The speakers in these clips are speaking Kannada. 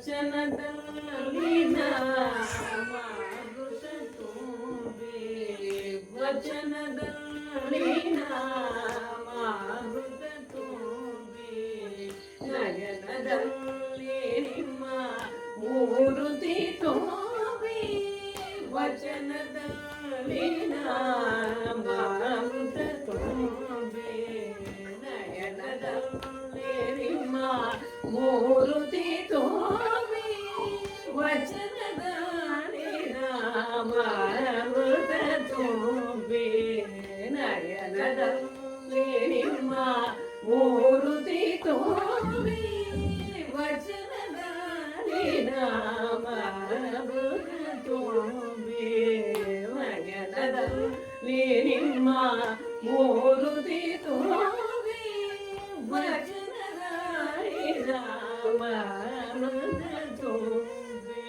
ವಚನದಲ್ಲಿ ಮಾರುತ ತುಂಬಿ ವಚನದಲ್ಲಿ ಮಾರುತ ತುಂಬಿ ನಯನದಲ್ಲಿ ನಿಮ್ಮ ಮೂರುತಿ ತುಂಬಿ ವಚನದಲ್ಲಿ ಮಾರುತ ತುಂಬಿ ನಯನದಲ್ಲಿ ನಿಮ್ಮ ಮೂರುತಿ ತುಂಬಿ ವಚನದಲ್ಲಿ ಮಾರುತ ತುಂಬಿ ನಯನದಲ್ಲಿ ನಿಮ್ಮ ಮೂರುತಿ ತುಂಬಿ ವಚನದಲ್ಲಿ ಮಾರುತ ತುಂಬಿ ನಯನದಲ್ಲಿ ನಿಮ್ಮ ಮೂರುತಿ ತುಂಬಿ ವಚನದಲ್ಲಿ ಮಾರುತ ತುಂಬಿ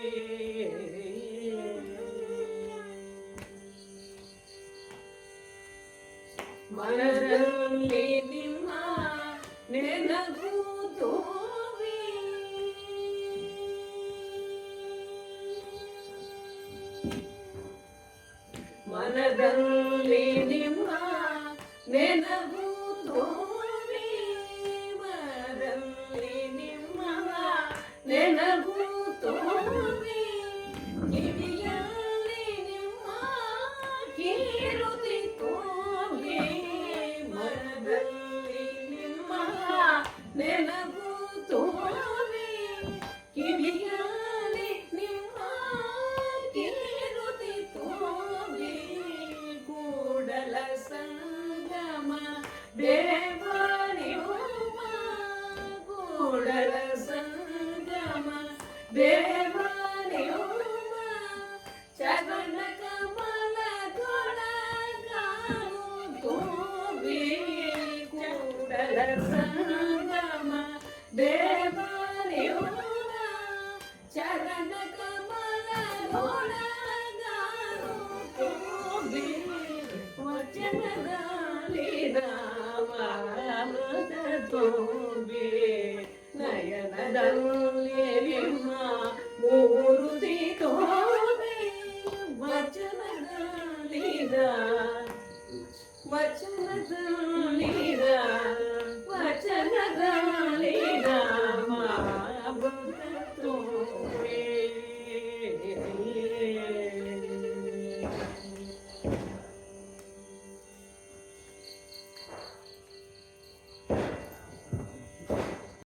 ಮನದಲ್ಲಿ ನಿಮ್ಮ ನೆನಪು ತುಂಬಿ ಮನದಲ್ಲಿ ನಿಮ್ಮ ನೆನಪು ತುಂಬಿ ಮನದಲ್ಲಿ ನಿಮ್ಮ ನೆನಪು ತುಂಬಿ ಕಿವಿಯಲ್ಲಿ ನಿಮ್ಮ ಕೀರುತಿ ತುಂಬಿ ಮನದಲ್ಲಿ ನಿಮ್ಮ ನೆನಪು ತುಂಬಿ ಕಿವಿಯಲ್ಲಿ ನಿಮ್ಮ ಕೀರುತಿ ತುಂಬಿ ಕೂಡಲ ಸಂಗಮ ದೇವನಿಯುಮ ಕೂಡಲ ಸಂಗಮ ದೇವನಿಯುಮ ಚರಣ ಕಮಲದೊಳಗಾನು ತುಂಬಿ ಕೂಡಲ ಸಂಗಮ ದೇವನಿಯುಮ ಚರಣ ಕಮಲದೊಳಗಾನು ತುಂಬಿ ವಚನದಲ್ಲಿ ಮಾರುತ ತುಂಬಿ ನಯನದಲ್ಲಿ ನಿಮ್ಮ